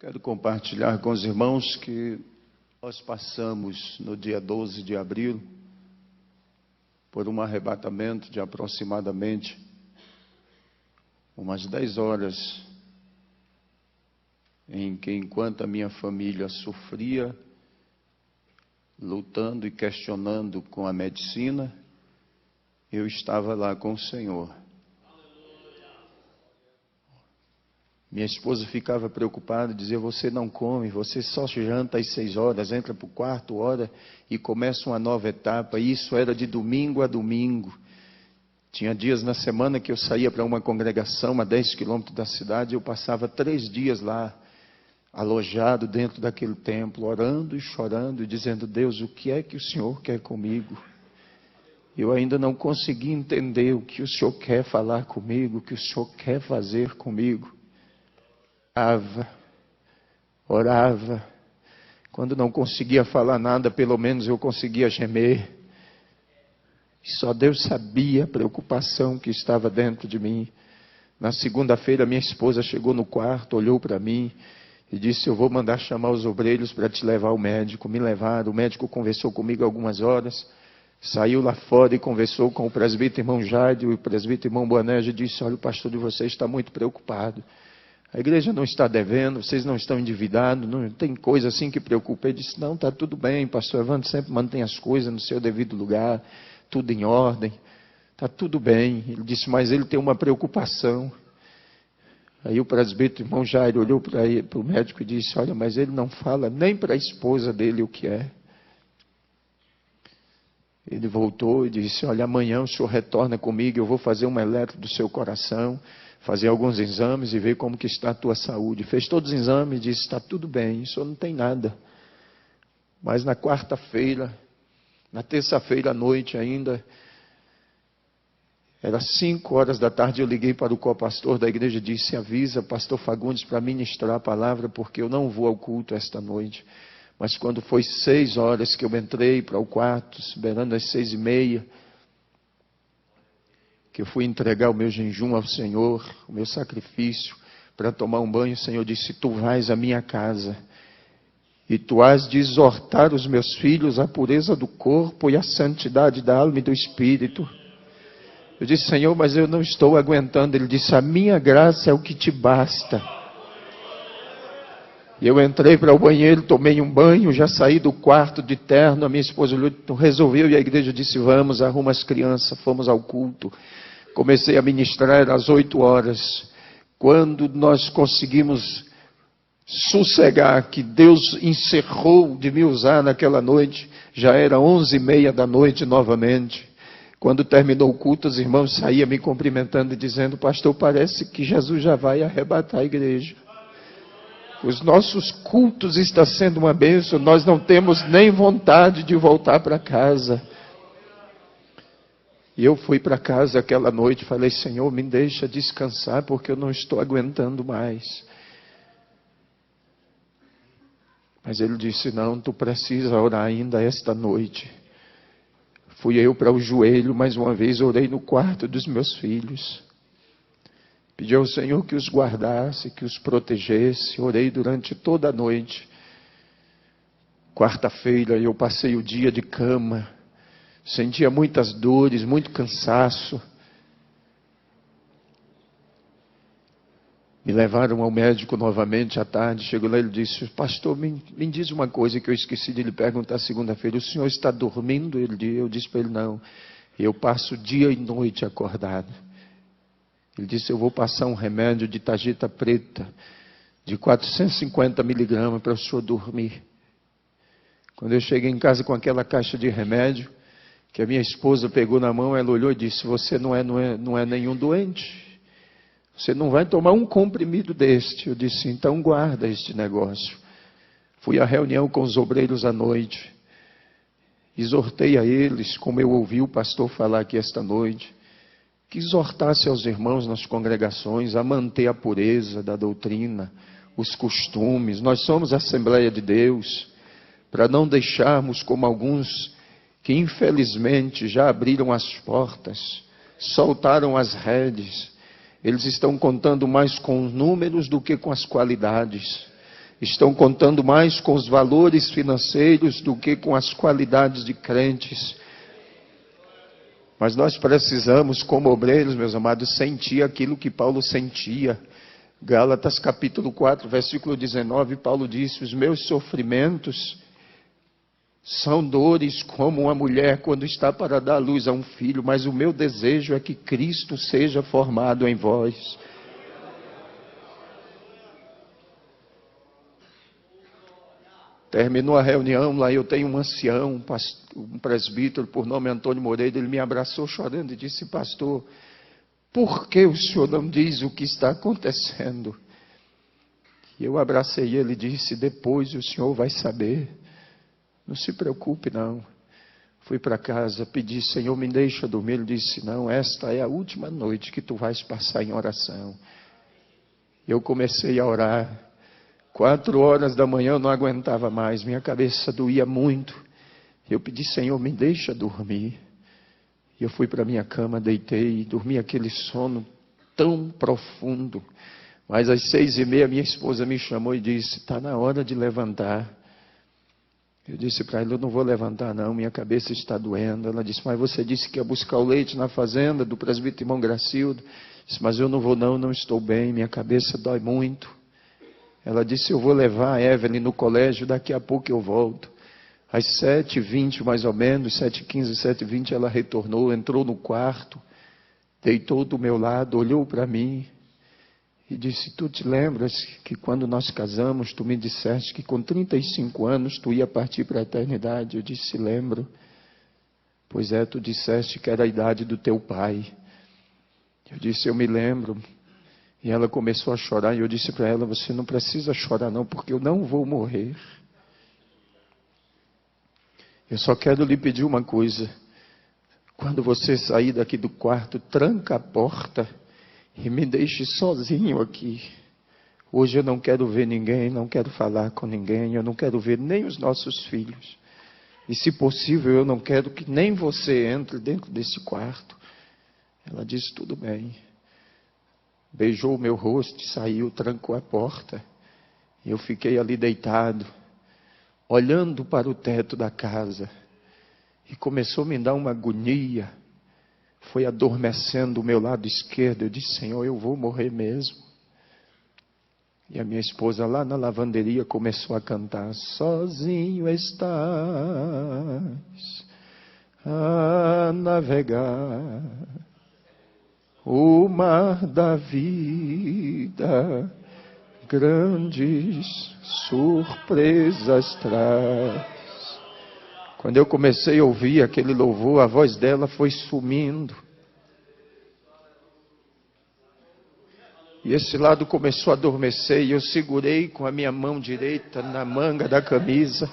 Quero compartilhar com os irmãos que nós passamos no dia 12 de abril por um arrebatamento de aproximadamente umas 10 horas, em que, enquanto a minha família sofria, lutando e questionando com a medicina, eu estava lá com o Senhor. Minha esposa ficava preocupada, dizia: você não come, você só janta às 6 horas, entra para o quarto, ora e começa uma nova etapa. E isso era de domingo a domingo. Tinha dias na semana que eu saía para uma congregação a 10 quilômetros da cidade, eu passava 3 dias lá, alojado dentro daquele templo, orando e chorando e dizendo: Deus, o que é que o Senhor quer comigo? Eu ainda não consegui entender o que o Senhor quer falar comigo, o que o Senhor quer fazer comigo. Orava. Quando não conseguia falar nada, pelo menos eu conseguia gemer. E só Deus sabia a preocupação que estava dentro de mim. Na segunda-feira, minha esposa chegou no quarto, olhou para mim e disse: eu vou mandar chamar os obreiros para te levar ao médico. Me levaram, o médico conversou comigo algumas horas, saiu lá fora e conversou com o presbítero irmão Jairo e o presbítero irmão Boanerges e disse: olha, o pastor de vocês está muito preocupado. A igreja não está devendo, vocês não estão endividados, não tem coisa assim que preocupa. Ele disse: não, está tudo bem, pastor Evandro sempre mantém as coisas no seu devido lugar, tudo em ordem, está tudo bem. Ele disse: mas ele tem uma preocupação. Aí o presbítero irmão Jairo olhou para o médico e disse: olha, mas ele não fala nem para a esposa dele o que é. Ele voltou e disse: olha, amanhã o senhor retorna comigo, eu vou fazer uma eletro do seu coração, fazer alguns exames e ver como que está a tua saúde. Fez todos os exames e disse: está tudo bem, o senhor não tem nada. Mas na quarta-feira, na terça-feira à noite ainda, era 5 horas da tarde, eu liguei para o co-pastor da igreja e disse: avisa pastor Fagundes para ministrar a palavra, porque eu não vou ao culto esta noite. Mas quando foi 6 horas que eu entrei para o quarto, beirando às 6:30, que eu fui entregar o meu jejum ao Senhor, o meu sacrifício, para tomar um banho, o Senhor disse: tu vais à minha casa, e tu has de exortar os meus filhos à pureza do corpo e à santidade da alma e do espírito. Eu disse: Senhor, mas eu não estou aguentando. Ele disse: a minha graça é o que te basta. E eu entrei para o banheiro, tomei um banho, já saí do quarto de terno, a minha esposa resolveu e a igreja disse: vamos, arruma as crianças, fomos ao culto. Comecei a ministrar às 8 horas. Quando nós conseguimos sossegar, que Deus encerrou de me usar naquela noite, já era 11:30 da noite novamente. Quando terminou o culto, os irmãos saíam me cumprimentando e dizendo: pastor, parece que Jesus já vai arrebatar a igreja. Os nossos cultos estão sendo uma bênção, nós não temos nem vontade de voltar para casa. E eu fui para casa aquela noite e falei: Senhor, me deixa descansar, porque eu não estou aguentando mais. Mas ele disse: não, tu precisa orar ainda esta noite. Fui eu para o joelho, mais uma vez orei no quarto dos meus filhos. Pedi ao Senhor que os guardasse, que os protegesse. Orei durante toda a noite. Quarta-feira eu passei o dia de cama. Sentia muitas dores, muito cansaço. Me levaram ao médico novamente à tarde. Chegou lá e ele disse: pastor, me diz uma coisa que eu esqueci de lhe perguntar segunda-feira. O senhor está dormindo? Eu disse para ele: não. Eu passo dia e noite acordado. Ele disse: eu vou passar um remédio de tarjeta preta, de 450 miligramas para o senhor dormir. Quando eu cheguei em casa com aquela caixa de remédio, que a minha esposa pegou na mão, ela olhou e disse: você não é nenhum doente. Você não vai tomar um comprimido deste. Eu disse: então guarda este negócio. Fui à reunião com os obreiros à noite. Exortei a eles, como eu ouvi o pastor falar aqui esta noite, que exortasse aos irmãos nas congregações a manter a pureza da doutrina, os costumes. Nós somos a Assembleia de Deus, para não deixarmos como alguns que infelizmente já abriram as portas, soltaram as redes. Eles estão contando mais com os números do que com as qualidades. estão contando mais com os valores financeiros do que com as qualidades de crentes. Mas nós precisamos, como obreiros, meus amados, sentir aquilo que Paulo sentia. Gálatas capítulo 4, versículo 19, Paulo disse: os meus sofrimentos são dores como uma mulher quando está para dar luz a um filho, mas o meu desejo é que Cristo seja formado em vós. Terminou a reunião, lá eu tenho um ancião, um presbítero por nome Antônio Moreira, ele me abraçou chorando e disse: pastor, por que o senhor não diz o que está acontecendo? E eu abracei ele e disse: depois o senhor vai saber, não se preocupe não. Fui para casa, pedi: Senhor, me deixa dormir. Ele disse: não, esta é a última noite que tu vais passar em oração. Eu comecei a orar. 4 horas da manhã eu não aguentava mais, minha cabeça doía muito. Eu pedi: Senhor, me deixa dormir. E eu fui para minha cama, deitei e dormi aquele sono tão profundo. Mas às 6h30 minha esposa me chamou e disse: está na hora de levantar. Eu disse para ela: eu não vou levantar não, minha cabeça está doendo. Ela disse: mas você disse que ia buscar o leite na fazenda do presbítero irmão Gracildo. Eu disse: mas eu não vou não, não estou bem, minha cabeça dói muito. Ela disse: eu vou levar a Evelyn no colégio, daqui a pouco eu volto. Às 7h20 mais ou menos, 7h15, 7h20, ela retornou, entrou no quarto, deitou do meu lado, olhou para mim e disse: tu te lembras que quando nós casamos, tu me disseste que com 35 anos tu ia partir para a eternidade? Eu disse: lembro. Pois é, tu disseste que era a idade do teu pai. Eu disse: eu me lembro. E ela começou a chorar e eu disse para ela: você não precisa chorar não, porque eu não vou morrer. Eu só quero lhe pedir uma coisa. Quando você sair daqui do quarto, tranca a porta e me deixe sozinho aqui. Hoje eu não quero ver ninguém, não quero falar com ninguém, eu não quero ver nem os nossos filhos. E se possível, eu não quero que nem você entre dentro desse quarto. Ela disse: tudo bem. Beijou o meu rosto, saiu, trancou a porta. E eu fiquei ali deitado, olhando para o teto da casa. E começou a me dar uma agonia. Foi adormecendo o meu lado esquerdo. Eu disse: Senhor, eu vou morrer mesmo. E a minha esposa lá na lavanderia começou a cantar: sozinho estás a navegar o mar da vida, grandes surpresas traz. Quando eu comecei a ouvir aquele louvor, a voz dela foi sumindo. E esse lado começou a adormecer e eu segurei com a minha mão direita na manga da camisa.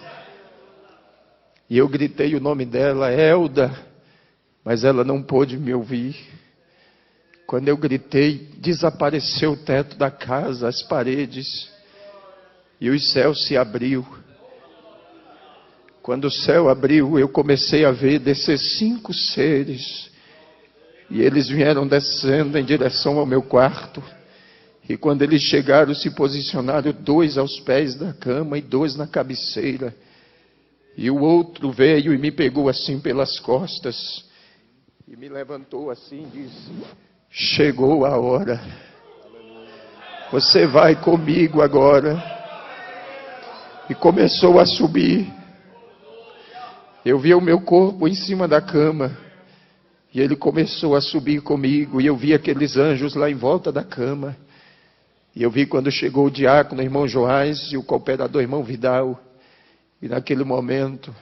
E eu gritei o nome dela: Elda, mas ela não pôde me ouvir. Quando eu gritei, desapareceu o teto da casa, as paredes, e o céu se abriu. Quando o céu abriu, eu comecei a ver descer 5 seres, e eles vieram descendo em direção ao meu quarto. E quando eles chegaram, se posicionaram 2 aos pés da cama e 2 na cabeceira. E o outro veio e me pegou assim pelas costas, e me levantou assim e disse: chegou a hora. Você vai comigo agora. E começou a subir. Eu via o meu corpo em cima da cama. E ele começou a subir comigo. E eu vi aqueles anjos lá em volta da cama. E eu vi quando chegou o diácono, o irmão Joás, e o cooperador, irmão Vidal. E naquele momento,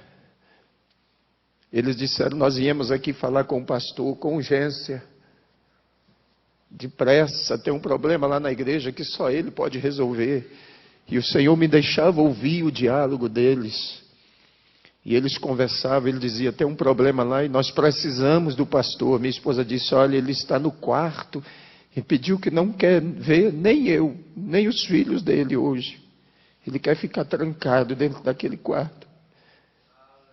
eles disseram: nós viemos aqui falar com o pastor, com urgência. Depressa, tem um problema lá na igreja que só ele pode resolver. E o Senhor me deixava ouvir o diálogo deles. E eles conversavam, ele dizia: tem um problema lá e nós precisamos do pastor. Minha esposa disse: olha, ele está no quarto e pediu que não quer ver nem eu, nem os filhos dele hoje. Ele quer ficar trancado dentro daquele quarto.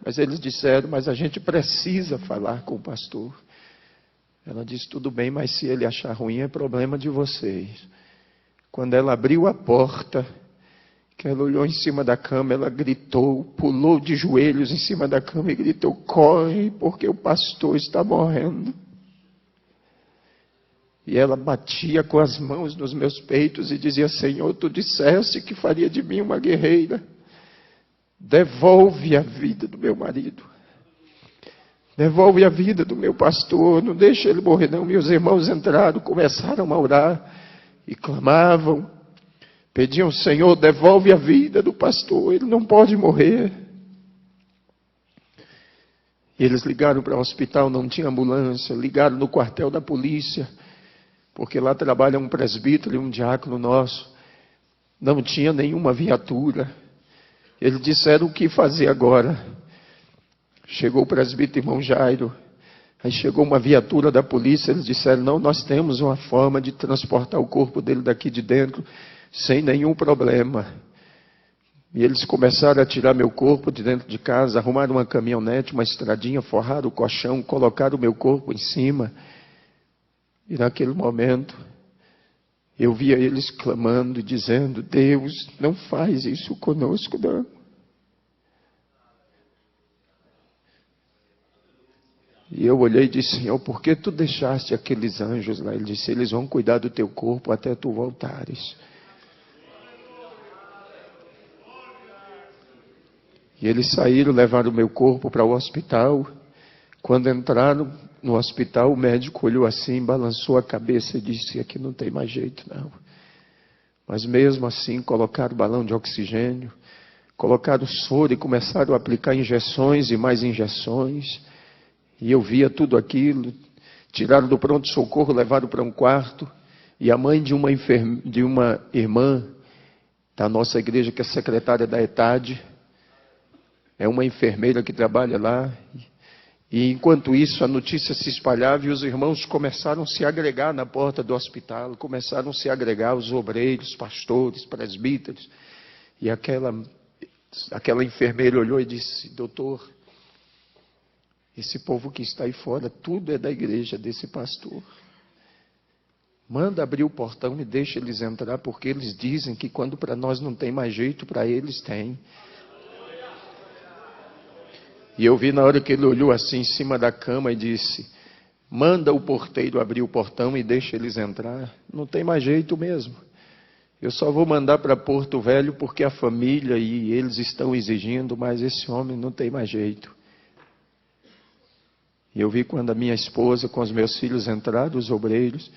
Mas eles disseram: mas a gente precisa falar com o pastor. Ela disse: tudo bem, mas se ele achar ruim é problema de vocês. Quando ela abriu a porta, que Ela olhou em cima da cama, ela gritou, pulou de joelhos em cima da cama e gritou: corre, porque o pastor está morrendo. E ela batia com as mãos nos meus peitos e dizia: Senhor, tu disseste que faria de mim uma guerreira. Devolve a vida do meu marido. Devolve a vida do meu pastor. Não deixa ele morrer não. Meus irmãos entraram, começaram a orar e clamavam. Pediam: Senhor, devolve a vida do pastor. Ele não pode morrer. E eles ligaram para o hospital, não tinha ambulância. Ligaram no quartel da polícia, porque lá trabalha um presbítero e um diácono nosso. Não tinha nenhuma viatura. Eles disseram: o que fazer agora? Chegou o presbítero irmão Jairo. Aí chegou uma viatura da polícia. Eles disseram: não, nós temos uma forma de transportar o corpo dele daqui de dentro sem nenhum problema. E eles começaram a tirar meu corpo de dentro de casa, arrumaram uma caminhonete, uma estradinha, forraram o colchão, colocaram o meu corpo em cima. E naquele momento, eu via eles clamando e dizendo: Deus, não faz isso conosco, não. E eu olhei e disse: Senhor, por que tu deixaste aqueles anjos lá? Ele disse: eles vão cuidar do teu corpo até tu voltares. E eles saíram, levaram o meu corpo para o hospital. Quando entraram no hospital, o médico olhou assim, balançou a cabeça e disse: aqui não tem mais jeito não. Mas mesmo assim colocaram balão de oxigênio, colocaram soro e começaram a aplicar injeções e mais injeções. E eu via tudo aquilo. Tiraram do pronto-socorro, levaram para um quarto. E a mãe de uma irmã da nossa igreja, que é secretária da ETAD, é uma enfermeira que trabalha lá. E enquanto isso, a notícia se espalhava e os irmãos começaram a se agregar na porta do hospital, começaram a se agregar os obreiros, pastores, presbíteros. E aquela enfermeira olhou e disse: doutor, esse povo que está aí fora, tudo é da igreja desse pastor. Manda abrir o portão e deixa eles entrar, porque eles dizem que quando para nós não tem mais jeito, para eles tem. E eu vi na hora que ele olhou assim em cima da cama e disse: manda o porteiro abrir o portão e deixa eles entrar. Não tem mais jeito mesmo. Eu só vou mandar para Porto Velho porque a família e eles estão exigindo, mas esse homem não tem mais jeito. E eu vi quando a minha esposa com os meus filhos entraram, os obreiros,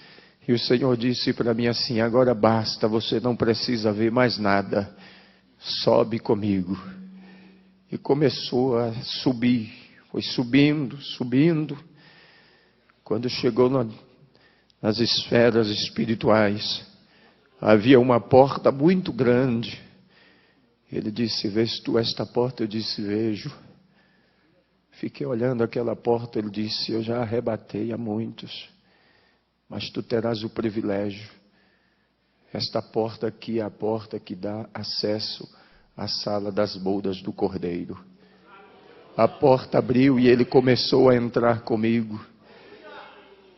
e o Senhor disse para mim assim: agora basta, você não precisa ver mais nada. Sobe comigo. E começou a subir, foi subindo, subindo. Quando chegou nas esferas espirituais, havia uma porta muito grande. Ele disse: vês tu esta porta? Eu disse: vejo. Fiquei olhando aquela porta. Ele disse: eu já arrebatei a muitos, mas tu terás o privilégio. Esta porta aqui é a porta que dá acesso a sala das bodas do Cordeiro. A porta abriu e ele começou a entrar comigo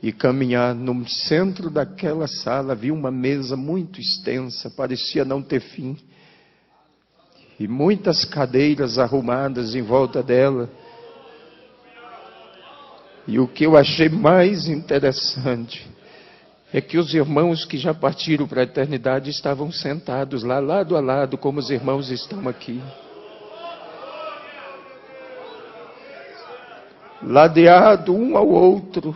e caminhar. No centro daquela sala havia uma mesa muito extensa, parecia não ter fim, e muitas cadeiras arrumadas em volta dela. E o que eu achei mais interessante é que os irmãos que já partiram para a eternidade estavam sentados lá, lado a lado, como os irmãos estão aqui. Ladeado um ao outro,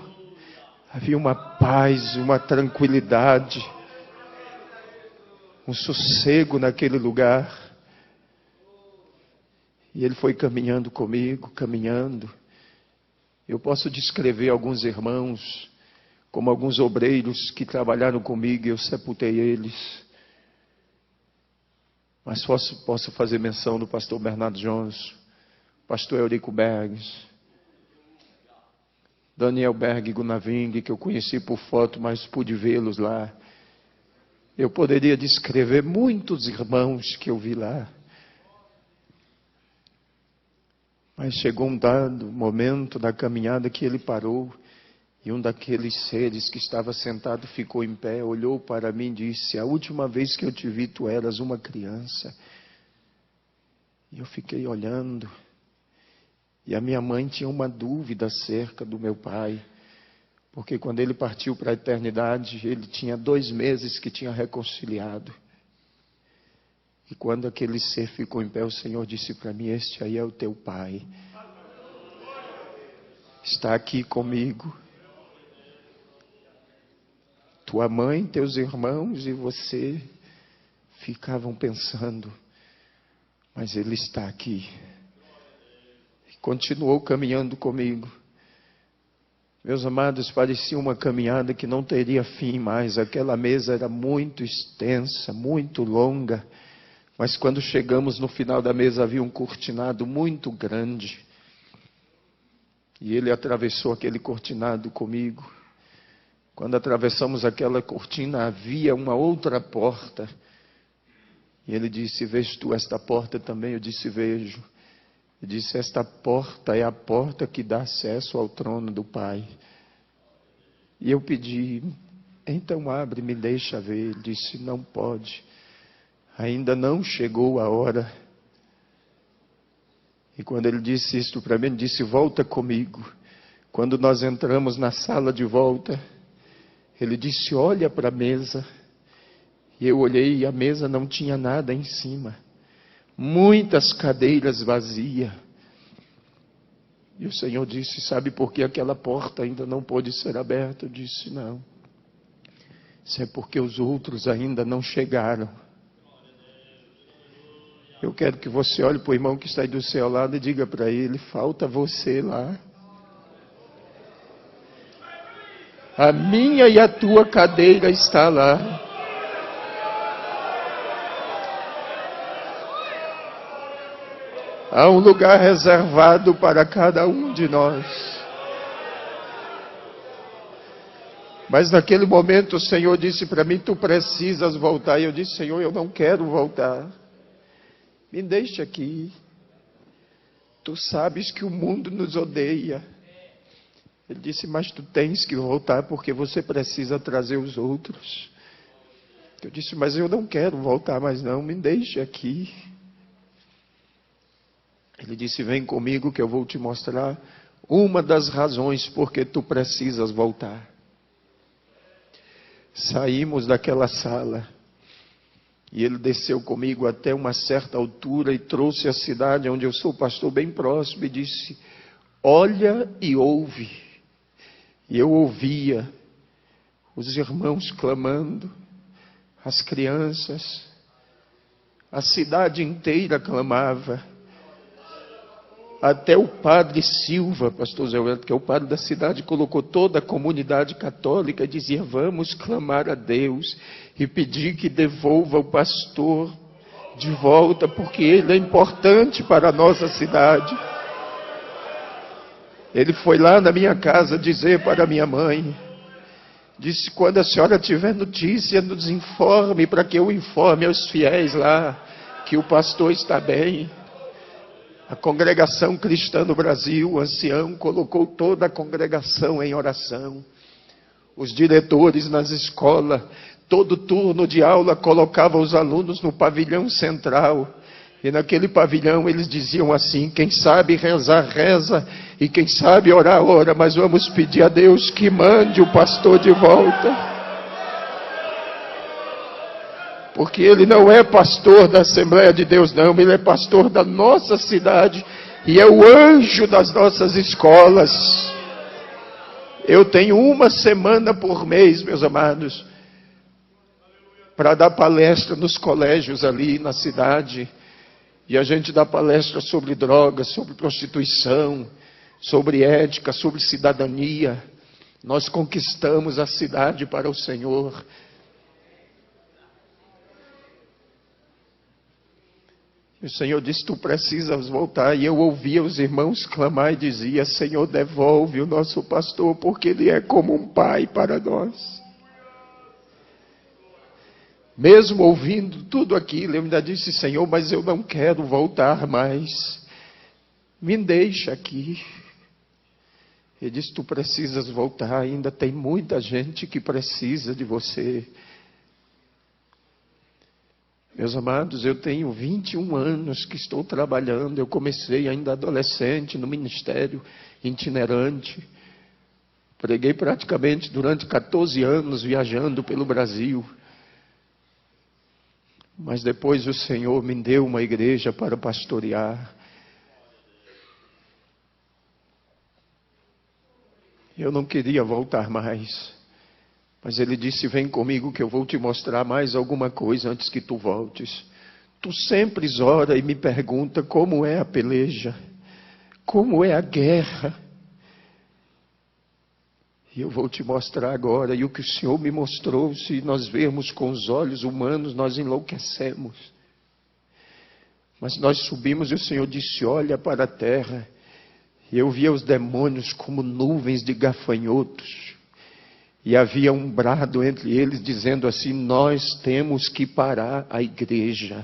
havia uma paz, uma tranquilidade, um sossego naquele lugar. E ele foi caminhando comigo, caminhando. Eu posso descrever alguns irmãos, como alguns obreiros que trabalharam comigo, e eu sepultei eles. Mas posso fazer menção do pastor Bernardo Jones, pastor Eurico Bergs, Daniel Berg Gunaving, que eu conheci por foto, mas pude vê-los lá. Eu poderia descrever muitos irmãos que eu vi lá. Mas chegou um dado momento da caminhada que ele parou. E um daqueles seres que estava sentado ficou em pé, olhou para mim e disse: a última vez que eu te vi, tu eras uma criança. E eu fiquei olhando. E a minha mãe tinha uma dúvida acerca do meu pai. Porque quando ele partiu para a eternidade, ele tinha 2 meses que tinha reconciliado. E quando aquele ser ficou em pé, o Senhor disse para mim: este aí é o teu pai. Está aqui comigo. Tua mãe, teus irmãos e você ficavam pensando, mas ele está aqui. E continuou caminhando comigo. Meus amados, parecia uma caminhada que não teria fim mais. Aquela mesa era muito extensa, muito longa. Mas quando chegamos no final da mesa, havia um cortinado muito grande. E ele atravessou aquele cortinado comigo. Quando atravessamos aquela cortina, havia uma outra porta. E ele disse: vês tu esta porta também? Eu disse: vejo. Ele disse: esta porta é a porta que dá acesso ao trono do Pai. E eu pedi: então abre, me deixa ver. Ele disse: não pode. Ainda não chegou a hora. E quando ele disse isto para mim, ele disse: volta comigo. Quando nós entramos na sala de volta, ele disse: olha para a mesa. E eu olhei e a mesa não tinha nada em cima. Muitas cadeiras vazias. E o Senhor disse: sabe por que aquela porta ainda não pôde ser aberta? Eu disse: não. Isso é porque os outros ainda não chegaram. Eu quero que você olhe para o irmão que está aí do seu lado e diga para ele: falta você lá. A minha e a tua cadeira está lá. Há um lugar reservado para cada um de nós. Mas naquele momento o Senhor disse para mim: tu precisas voltar. E eu disse: Senhor, eu não quero voltar. Me deixa aqui. Tu sabes que o mundo nos odeia. Ele disse: mas tu tens que voltar porque você precisa trazer os outros. Eu disse: mas eu não quero voltar mais não, me deixa aqui. Ele disse: vem comigo que eu vou te mostrar uma das razões porque tu precisas voltar. Saímos daquela sala e ele desceu comigo até uma certa altura e trouxe a cidade onde eu sou pastor bem próximo e disse: olha e ouve. E eu ouvia os irmãos clamando, as crianças, a cidade inteira clamava. Até o padre Silva, pastor Zé Wellington, que é o padre da cidade, colocou toda a comunidade católica e dizia: vamos clamar a Deus e pedir que devolva o pastor de volta, porque ele é importante para a nossa cidade. Ele foi lá na minha casa dizer para a minha mãe, disse: quando a senhora tiver notícia, nos informe, para que eu informe aos fiéis lá, que o pastor está bem. A congregação cristã no Brasil, o ancião, colocou toda a congregação em oração. Os diretores nas escolas, todo turno de aula, colocavam os alunos no pavilhão central. E naquele pavilhão eles diziam assim: quem sabe rezar, reza, e quem sabe orar, ora, mas vamos pedir a Deus que mande o pastor de volta. Porque ele não é pastor da Assembleia de Deus, não. Ele é pastor da nossa cidade. E é o anjo das nossas escolas. Eu tenho 1 semana por mês, meus amados, para dar palestra nos colégios ali na cidade. E a gente dá palestra sobre drogas, sobre prostituição, sobre ética, sobre cidadania. Nós conquistamos a cidade para o Senhor. O Senhor disse: tu precisas voltar. E eu ouvia os irmãos clamar e dizia: Senhor, devolve o nosso pastor, porque ele é como um pai para nós. Mesmo ouvindo tudo aquilo, eu ainda disse: Senhor, mas eu não quero voltar mais. Me deixa aqui. Ele disse: tu precisas voltar, ainda tem muita gente que precisa de você. Meus amados, eu tenho 21 anos que estou trabalhando. Eu comecei ainda adolescente no ministério itinerante. Preguei praticamente durante 14 anos viajando pelo Brasil. Mas depois o Senhor me deu uma igreja para pastorear. Eu não queria voltar mais. Mas Ele disse, vem comigo que eu vou te mostrar mais alguma coisa antes que tu voltes. Tu sempre ora e me pergunta como é a peleja, como é a guerra. E eu vou te mostrar agora. E o que o Senhor me mostrou, se nós vermos com os olhos humanos, nós enlouquecemos. Mas nós subimos e o Senhor disse, olha para a terra. E eu via os demônios como nuvens de gafanhotos. E havia um brado entre eles dizendo assim, nós temos que parar a igreja.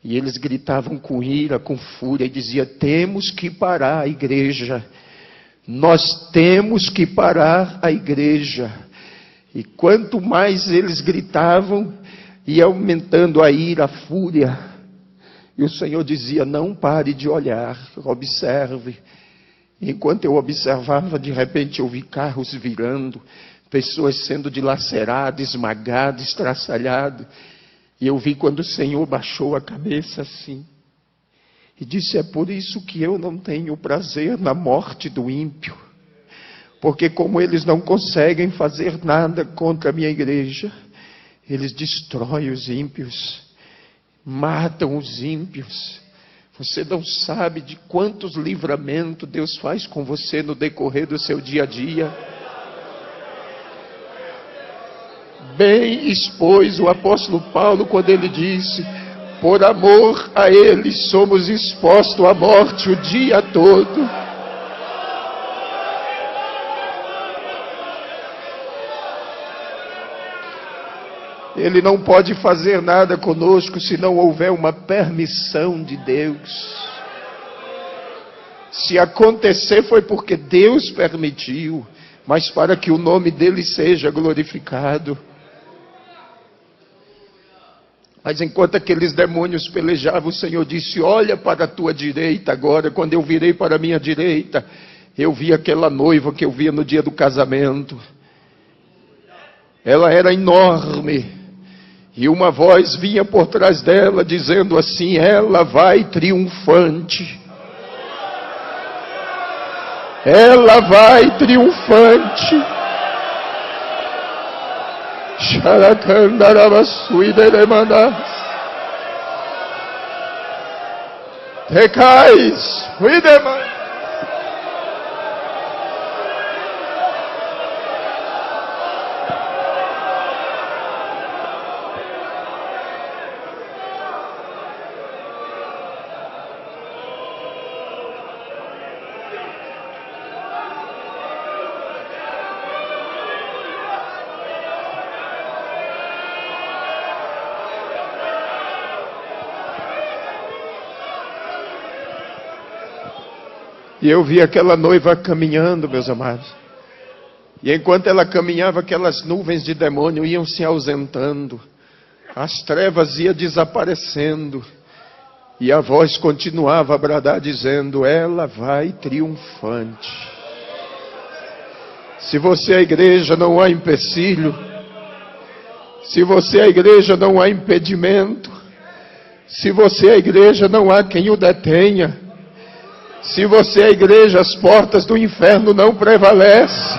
E eles gritavam com ira, com fúria, e diziam, temos que parar a igreja. Nós temos que parar a igreja. E quanto mais eles gritavam, ia aumentando a ira, a fúria. E o Senhor dizia, não pare de olhar, observe. Enquanto eu observava, de repente eu vi carros virando, pessoas sendo dilaceradas, esmagadas, estraçalhadas. E eu vi quando o Senhor baixou a cabeça assim. E disse, é por isso que eu não tenho prazer na morte do ímpio. Porque como eles não conseguem fazer nada contra a minha igreja, eles destroem os ímpios, matam os ímpios. Você não sabe de quantos livramentos Deus faz com você no decorrer do seu dia a dia. Bem expôs o apóstolo Paulo quando ele disse, por amor a ele somos expostos à morte o dia todo. Ele não pode fazer nada conosco se não houver uma permissão de Deus. Se acontecer foi porque Deus permitiu, mas para que o nome dele seja glorificado. Mas enquanto aqueles demônios pelejavam, o Senhor disse, olha para a tua direita agora. Quando eu virei para a minha direita, eu vi aquela noiva que eu via no dia do casamento. Ela era enorme. E uma voz vinha por trás dela, dizendo assim, ela vai triunfante. Ela vai triunfante. Recais, E eu vi aquela noiva caminhando, meus amados. E enquanto ela caminhava, aquelas nuvens de demônio iam se ausentando. As trevas iam desaparecendo. E a voz continuava a bradar, dizendo, ela vai triunfante. Se você é a igreja, não há empecilho. Se você é a igreja, não há impedimento. Se você é a igreja, não há quem o detenha. Se você é a igreja, as portas do inferno não prevalecem.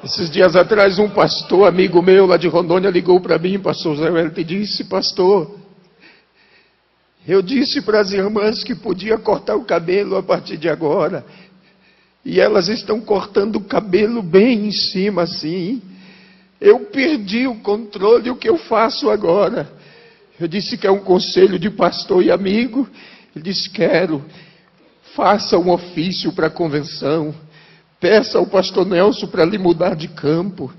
Esses dias atrás, um pastor, amigo meu lá de Rondônia, ligou para mim, pastor Zé Wellington, e disse, pastor, eu disse para as irmãs que podia cortar o cabelo a partir de agora. E elas estão cortando o cabelo bem em cima assim. Eu perdi o controle, o que eu faço agora? Eu disse que é um conselho de pastor e amigo. Ele disse, quero. Faça um ofício para a convenção. Peça ao pastor Nelson para lhe mudar de campo.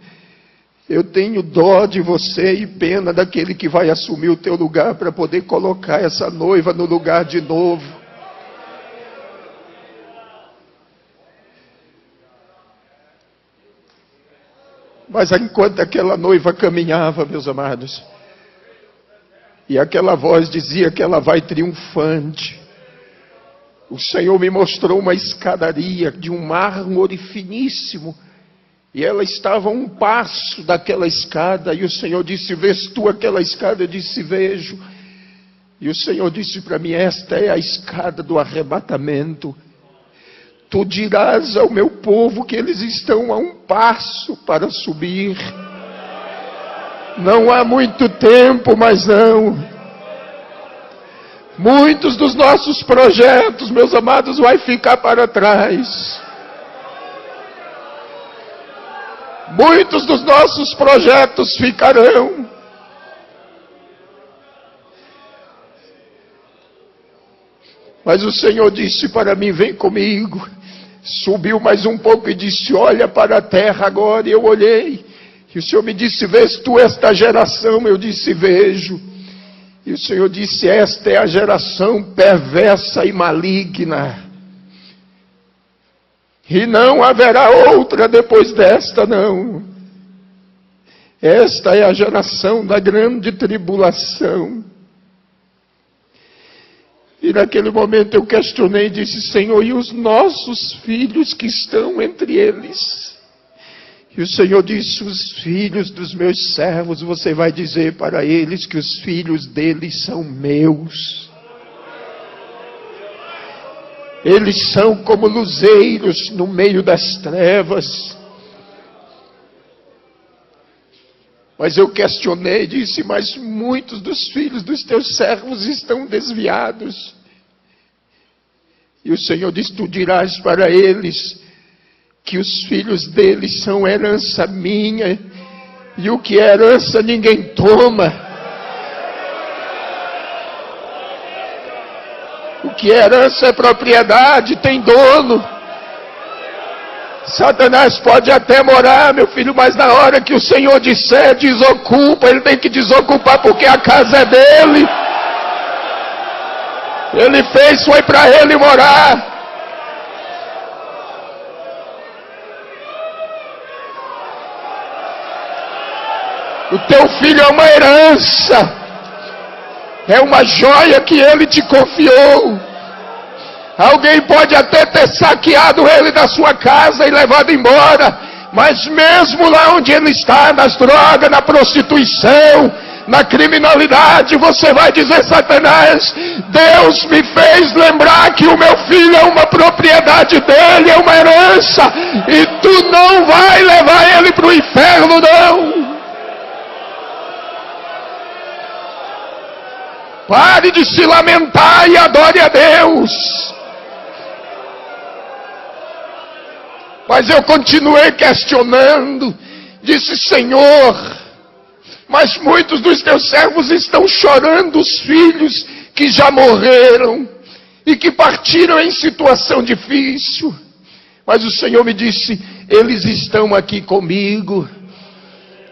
Eu tenho dó de você e pena daquele que vai assumir o teu lugar para poder colocar essa noiva no lugar de novo. Mas enquanto aquela noiva caminhava, meus amados, e aquela voz dizia que ela vai triunfante, o Senhor me mostrou uma escadaria de um mármore finíssimo, e ela estava a um passo daquela escada, e o Senhor disse: vês tu aquela escada? Eu disse: vejo. E o Senhor disse para mim: esta é a escada do arrebatamento. Tu dirás ao meu povo que eles estão a um passo para subir. Não há muito tempo, mas não. Muitos dos nossos projetos, meus amados, vai ficar para trás. Muitos dos nossos projetos ficarão. Mas o Senhor disse para mim: vem comigo. Subiu mais um pouco e disse: olha para a terra agora. E eu olhei. E o Senhor me disse: vês tu esta geração? Eu disse: vejo. E o Senhor disse: esta é a geração perversa e maligna. E não haverá outra depois desta, não. Esta é a geração da grande tribulação. E naquele momento eu questionei e disse: Senhor, e os nossos filhos que estão entre eles? E o Senhor disse: os filhos dos meus servos, você vai dizer para eles que os filhos deles são meus. Eles são como luzeiros no meio das trevas. Mas eu questionei e disse: mas muitos dos filhos dos teus servos estão desviados. E o Senhor disse: tu dirás para eles que os filhos deles são herança minha, e o que é herança ninguém toma. O que é herança é propriedade, tem dono. Satanás pode até morar, meu filho, mas na hora que o Senhor disser desocupa, ele tem que desocupar, porque a casa é dele. Ele fez, foi para ele morar. O teu filho é uma herança. É uma joia que ele te confiou. Alguém pode até ter saqueado ele da sua casa e levado embora, mas mesmo lá onde ele está, nas drogas, na prostituição, na criminalidade, você vai dizer: Satanás, Deus me fez lembrar que o meu filho é uma propriedade dele, é uma herança, e tu não vai levar ele para o inferno, não. Pare de se lamentar e adore a Deus. Mas eu continuei questionando. Disse: Senhor, mas muitos dos teus servos estão chorando os filhos que já morreram e que partiram em situação difícil. Mas o Senhor me disse: eles estão aqui comigo.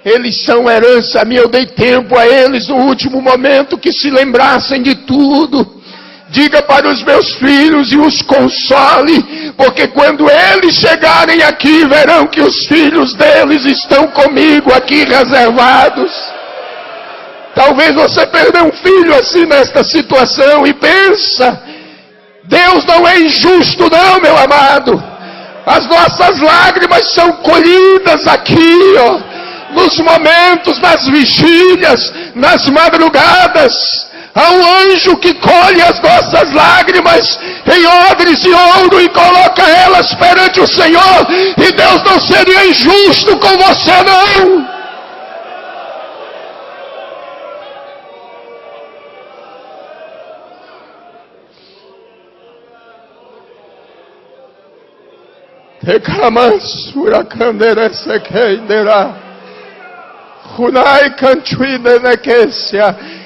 Eles são herança minha. Eu dei tempo a eles no último momento que se lembrassem de tudo. Diga para os meus filhos e os console, porque quando eles chegarem aqui, verão que os filhos deles estão comigo aqui reservados. Talvez você perdeu um filho assim nesta situação e pensa: Deus não é injusto não, meu amado. As nossas lágrimas são colhidas aqui, nos momentos, nas vigílias, nas madrugadas. Há um anjo que colhe as nossas lágrimas em odres de ouro e coloca elas perante o Senhor. E Deus não seria injusto com você, não. Reclamansura canderese queindera. Hunai cantuine nequecia.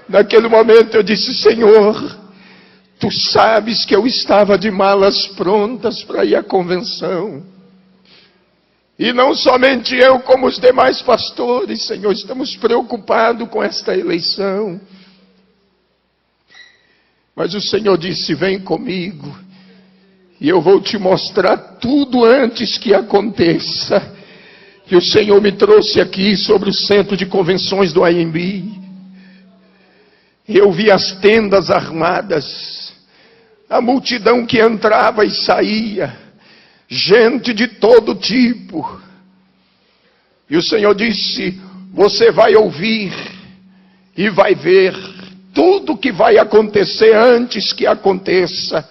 Naquele momento eu disse: Senhor, tu sabes que eu estava de malas prontas para ir à convenção. E não somente eu, como os demais pastores, Senhor, estamos preocupados com esta eleição. Mas o Senhor disse: vem comigo. E eu vou te mostrar tudo antes que aconteça. E o Senhor me trouxe aqui sobre o centro de convenções do AMB. Eu vi as tendas armadas, a multidão que entrava e saía, gente de todo tipo. E o Senhor disse: você vai ouvir e vai ver tudo que vai acontecer antes que aconteça.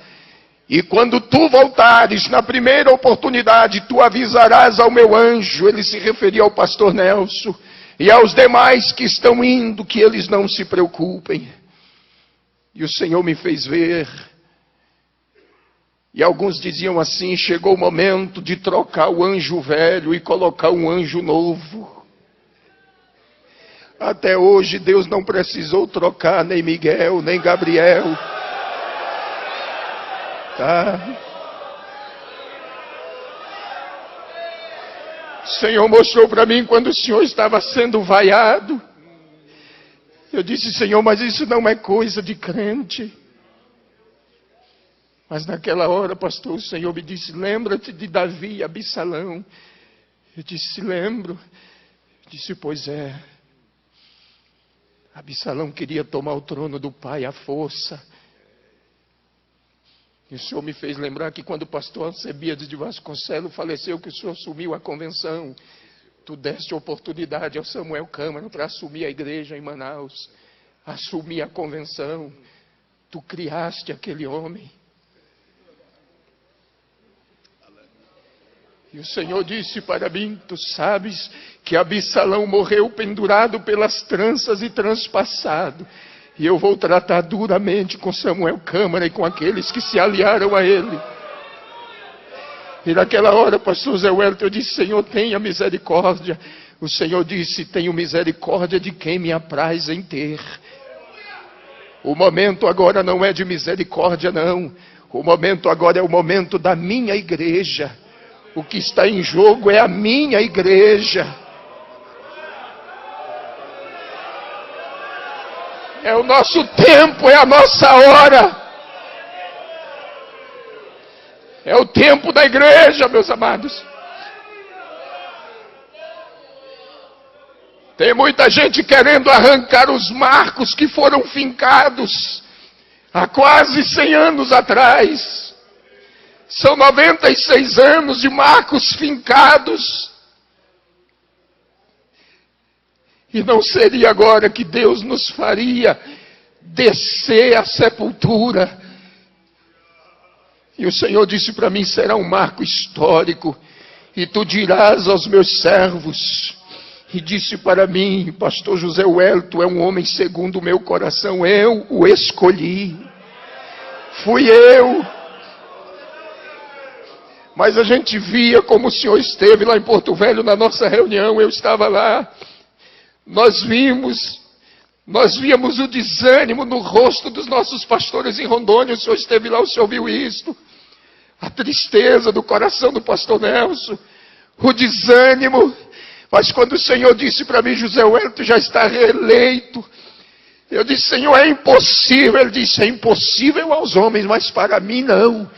E quando tu voltares, na primeira oportunidade, tu avisarás ao meu anjo. Ele se referia ao pastor Nelson e aos demais que estão indo, que eles não se preocupem. E o Senhor me fez ver. E alguns diziam assim: chegou o momento de trocar o anjo velho e colocar um anjo novo. Até hoje Deus não precisou trocar nem Miguel, nem Gabriel. Tá? O Senhor mostrou para mim quando o Senhor estava sendo vaiado. Eu disse: Senhor, mas isso não é coisa de crente. Mas naquela hora, pastor, o Senhor me disse: lembra-te de Davi e Absalão. Eu disse: lembro. Eu disse: pois é. Absalão queria tomar o trono do pai à força. E o Senhor me fez lembrar que quando o pastor Alcebiades de Vasconcelos faleceu, que o Senhor assumiu a convenção, tu deste oportunidade ao Samuel Câmara para assumir a igreja em Manaus, assumir a convenção. Tu criaste aquele homem. E o Senhor disse para mim: tu sabes que Absalão morreu pendurado pelas tranças e transpassado. E eu vou tratar duramente com Samuel Câmara e com aqueles que se aliaram a ele. E naquela hora, pastor Zé Wellington, eu disse: Senhor, tenha misericórdia. O Senhor disse: tenho misericórdia de quem me apraz em ter. O momento agora não é de misericórdia, não. O momento agora é o momento da minha igreja. O que está em jogo é a minha igreja. É o nosso tempo, é a nossa hora. É o tempo da igreja, meus amados. Tem muita gente querendo arrancar os marcos que foram fincados há quase 100 anos atrás. São 96 anos de marcos fincados. E não seria agora que Deus nos faria descer à sepultura. E o Senhor disse para mim: será um marco histórico. E tu dirás aos meus servos. E disse para mim: pastor José Wellington é um homem segundo o meu coração. Eu o escolhi. Fui eu. Mas a gente via como o Senhor esteve lá em Porto Velho na nossa reunião. Eu estava lá. Nós víamos o desânimo no rosto dos nossos pastores em Rondônia. O Senhor esteve lá, o Senhor viu isto. A tristeza do coração do pastor Nelson. O desânimo. Mas quando o Senhor disse para mim: José Wellington já está reeleito. Eu disse: Senhor, é impossível. Ele disse: é impossível aos homens, mas para mim não.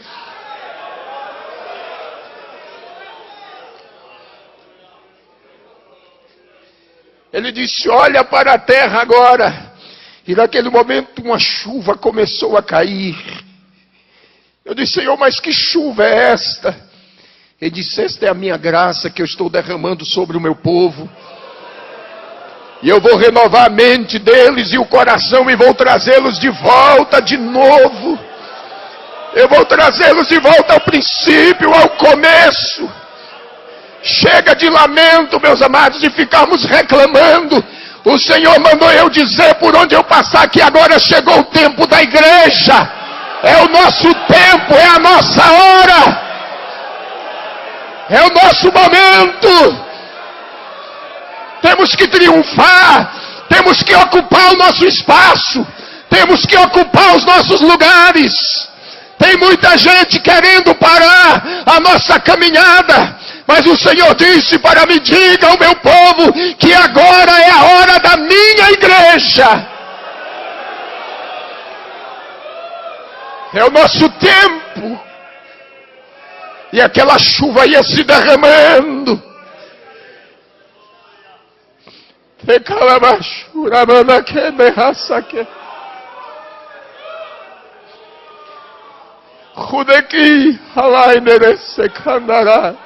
Ele disse: olha para a terra agora. E naquele momento uma chuva começou a cair. Eu disse: Senhor, mas que chuva é esta? Ele disse: esta é a minha graça que eu estou derramando sobre o meu povo. E eu vou renovar a mente deles e o coração e vou trazê-los de volta de novo. Eu vou trazê-los de volta ao princípio, ao começo. Chega de lamento, meus amados, de ficarmos reclamando. O Senhor mandou eu dizer por onde eu passar que agora chegou o tempo da igreja. É o nosso tempo, é a nossa hora. É o nosso momento. Temos que triunfar. Temos que ocupar o nosso espaço. Temos que ocupar os nossos lugares. Tem muita gente querendo parar a nossa caminhada. Mas o Senhor disse para mim: diga ao meu povo que agora é a hora da minha igreja. É o nosso tempo. E aquela chuva ia se derramando. Rudeki halainere sekandara.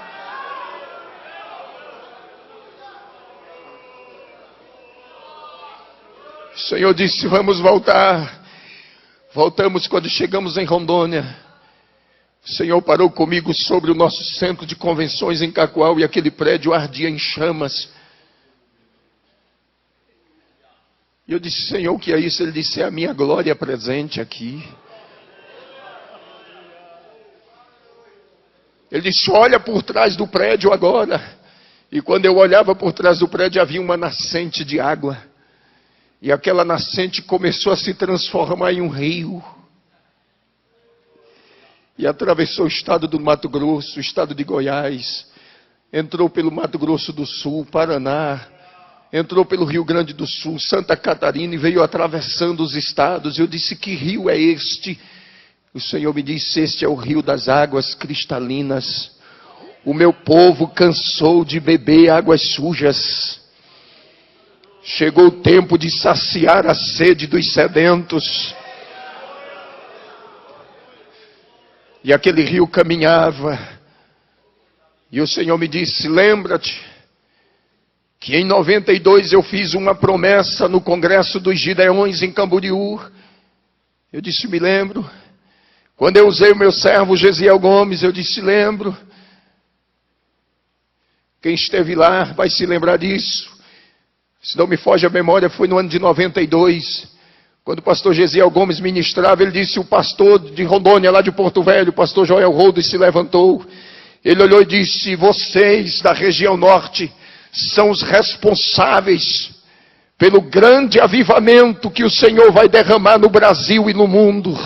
O Senhor disse: vamos voltar. Voltamos quando chegamos em Rondônia. O Senhor parou comigo sobre o nosso centro de convenções em Cacoal e aquele prédio ardia em chamas. E eu disse: Senhor, o que é isso? Ele disse: é a minha glória presente aqui. Ele disse: olha por trás do prédio agora. E quando eu olhava por trás do prédio havia uma nascente de água. E aquela nascente começou a se transformar em um rio. E atravessou o estado do Mato Grosso, o estado de Goiás. Entrou pelo Mato Grosso do Sul, Paraná. Entrou pelo Rio Grande do Sul, Santa Catarina e veio atravessando os estados. Eu disse: que rio é este? O Senhor me disse: este é o rio das águas cristalinas. O meu povo cansou de beber águas sujas. Chegou o tempo de saciar a sede dos sedentos. E aquele rio caminhava. E o Senhor me disse: lembra-te que em 92 eu fiz uma promessa no Congresso dos Gideões em Camboriú. Eu disse: me lembro. Quando eu usei o meu servo Gesiel Gomes, eu disse: lembro. Quem esteve lá vai se lembrar disso. Se não me foge a memória, foi no ano de 92. Quando o pastor Gesiel Gomes ministrava, ele disse: o pastor de Rondônia, lá de Porto Velho, o pastor Joel Rodas, se levantou. Ele olhou e disse: vocês da região norte são os responsáveis pelo grande avivamento que o Senhor vai derramar no Brasil e no mundo.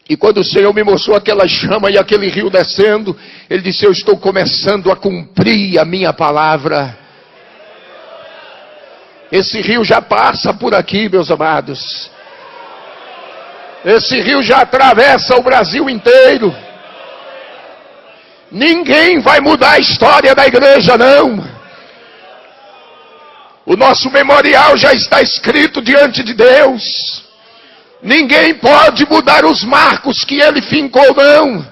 E quando o Senhor me mostrou aquela chama e aquele rio descendo, Ele disse: eu estou começando a cumprir a minha palavra. Esse rio já passa por aqui, meus amados. Esse rio já atravessa o Brasil inteiro. Ninguém vai mudar a história da igreja, não. O nosso memorial já está escrito diante de Deus. Ninguém pode mudar os marcos que Ele fincou, não.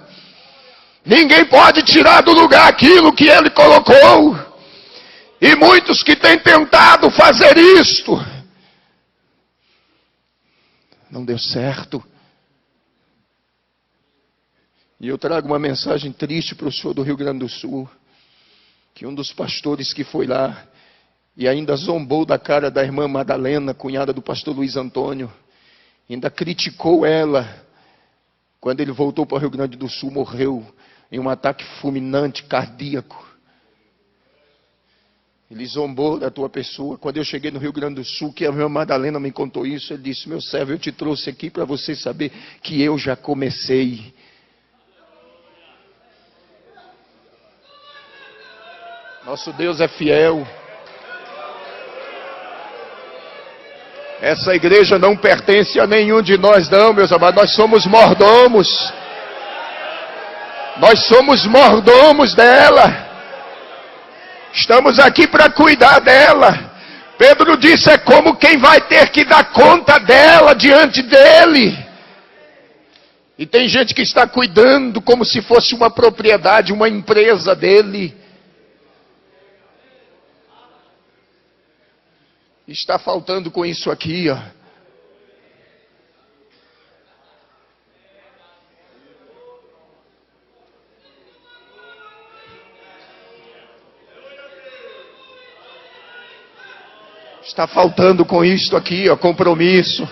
Ninguém pode tirar do lugar aquilo que Ele colocou. E muitos que têm tentado fazer isto, não deu certo. E eu trago uma mensagem triste para o senhor do Rio Grande do Sul, que um dos pastores que foi lá, e ainda zombou da cara da irmã Madalena, cunhada do pastor Luiz Antônio, ainda criticou ela, quando ele voltou para o Rio Grande do Sul, morreu em um ataque fulminante, cardíaco. Ele zombou da tua pessoa. Quando eu cheguei no Rio Grande do Sul, que a minha Madalena me contou isso, ele disse: meu servo, eu te trouxe aqui para você saber que eu já comecei. Nosso Deus é fiel. Essa igreja não pertence a nenhum de nós, não, meus amados. Nós somos mordomos. Nós somos mordomos dela. Estamos aqui para cuidar dela. Pedro disse: é como quem vai ter que dar conta dela diante dele. E tem gente que está cuidando como se fosse uma propriedade, uma empresa dele. Está faltando com isso aqui, ó. Está faltando com isto aqui, ó, compromisso.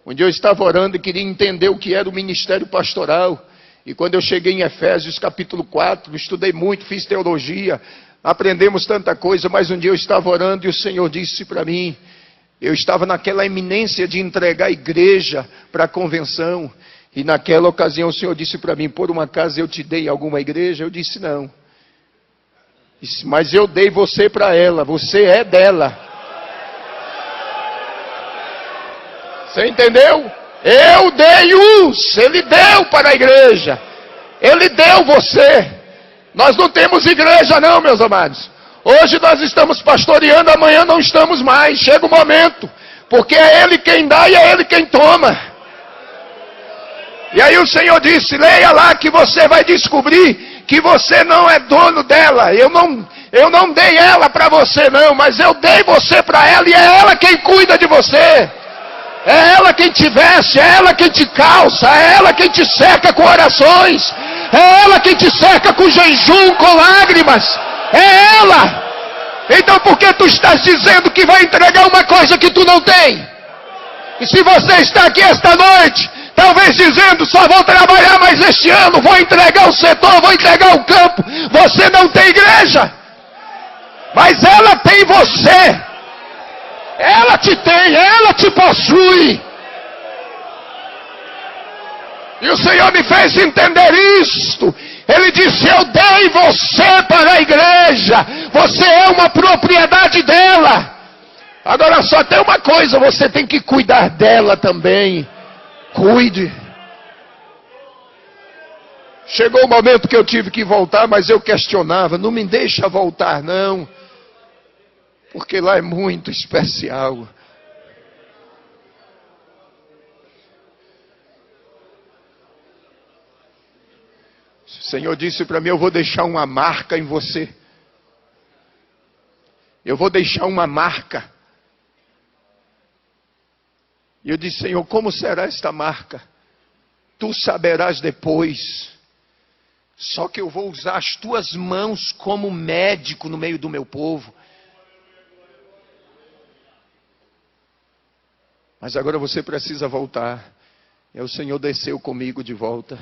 Um dia eu estava orando e queria entender o que era o ministério pastoral. E quando eu cheguei em Efésios capítulo 4, estudei muito, fiz teologia, aprendemos tanta coisa, mas um dia eu estava orando e o Senhor disse para mim, eu estava naquela iminência de entregar a igreja para a convenção, e naquela ocasião o Senhor disse para mim: por uma acaso eu te dei alguma igreja? Eu disse: não. Disse: mas eu dei você para ela, você é dela. Você entendeu? Eu dei uns, Ele deu para a igreja. Ele deu você. Nós não temos igreja não, meus amados. Hoje nós estamos pastoreando, amanhã não estamos mais. Chega o momento, porque é Ele quem dá e é Ele quem toma. E aí o Senhor disse, leia lá que você vai descobrir que você não é dono dela. Eu não dei ela para você não, mas eu dei você para ela e é ela quem cuida de você. É ela quem te veste, é ela quem te calça, é ela quem te cerca com orações, é ela quem te cerca com jejum, com lágrimas, é ela. Então por que tu estás dizendo que vai entregar uma coisa que tu não tem? E se você está aqui esta noite, talvez dizendo, só vou trabalhar mais este ano, vou entregar o setor, vou entregar o campo, você não tem igreja, mas ela tem você. Ela te tem, ela te possui. E o Senhor me fez entender isto. Ele disse, eu dei você para a igreja. Você é uma propriedade dela. Agora só tem uma coisa, você tem que cuidar dela também. Cuide. Chegou o momento que eu tive que voltar, mas eu questionava, não me deixa voltar não. Porque lá é muito especial. O Senhor disse para mim, eu vou deixar uma marca em você. Eu vou deixar uma marca. E eu disse, Senhor, como será esta marca? Tu saberás depois. Só que eu vou usar as tuas mãos como médico no meio do meu povo. Mas agora você precisa voltar. E o Senhor desceu comigo de volta.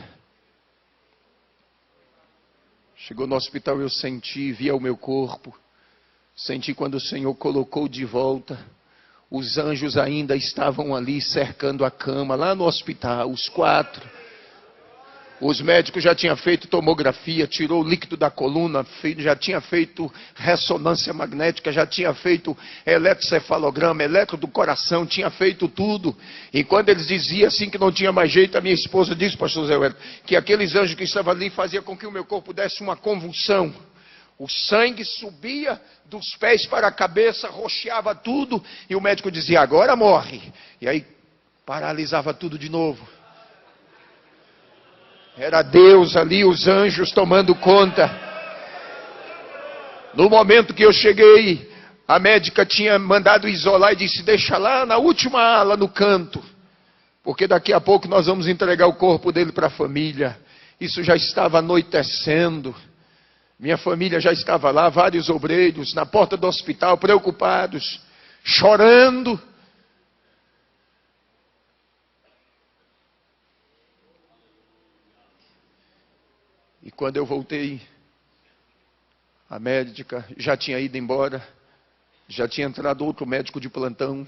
Chegou no hospital, eu senti, via o meu corpo. Senti quando o Senhor colocou de volta. Os anjos ainda estavam ali cercando a cama, lá no hospital, os 4. Os médicos já tinham feito tomografia, tirou o líquido da coluna, já tinha feito ressonância magnética, já tinha feito eletrocefalograma, eletro do coração, tinha feito tudo. E quando eles diziam assim que não tinha mais jeito, a minha esposa disse, pastor Zé Wellington, que aqueles anjos que estavam ali faziam com que o meu corpo desse uma convulsão. O sangue subia dos pés para a cabeça, roxeava tudo, e o médico dizia, agora morre. E aí paralisava tudo de novo. Era Deus ali, os anjos tomando conta. No momento que eu cheguei, a médica tinha mandado isolar e disse, deixa lá na última ala, no canto. Porque daqui a pouco nós vamos entregar o corpo dele para a família. Isso já estava anoitecendo. Minha família já estava lá, vários obreiros, na porta do hospital, preocupados, chorando. E quando eu voltei, a médica já tinha ido embora, já tinha entrado outro médico de plantão.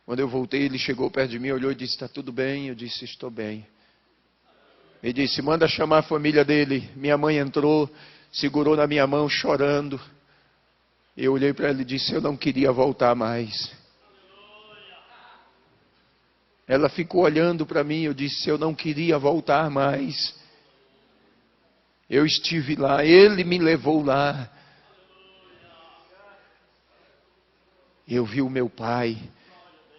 Quando eu voltei, ele chegou perto de mim, olhou e disse, está tudo bem? Eu disse, estou bem. Ele disse, manda chamar a família dele. Minha mãe entrou, segurou na minha mão, chorando. Eu olhei para ela e disse, eu não queria voltar mais. Ela ficou olhando para mim, eu disse, eu não queria voltar mais. Eu estive lá, Ele me levou lá. Eu vi o meu pai.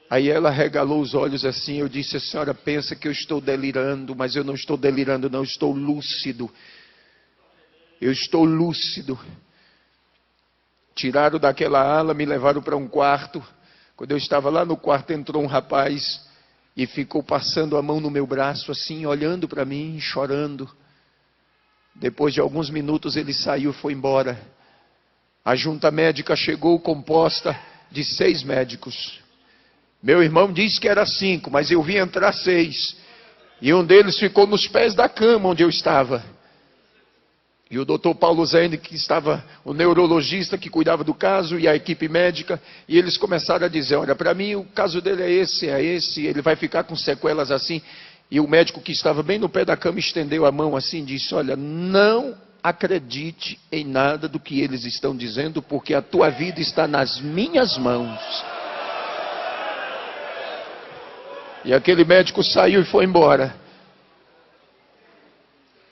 Aí ela regalou os olhos assim, eu disse, a senhora pensa que eu estou delirando, mas eu não estou delirando não, eu estou lúcido. Eu estou lúcido. Tiraram daquela ala, me levaram para um quarto. Quando eu estava lá no quarto, entrou um rapaz e ficou passando a mão no meu braço assim, olhando para mim, chorando. Depois de alguns minutos ele saiu e foi embora. A junta médica chegou composta de 6 médicos. Meu irmão disse que era 5, mas eu vi entrar 6. E um deles ficou nos pés da cama onde eu estava. E o doutor Paulo Zene, que estava, o neurologista que cuidava do caso, e a equipe médica, e eles começaram a dizer, olha, para mim o caso dele é esse, ele vai ficar com sequelas assim. E o médico que estava bem no pé da cama estendeu a mão assim e disse, olha, não acredite em nada do que eles estão dizendo, porque a tua vida está nas minhas mãos. E aquele médico saiu e foi embora.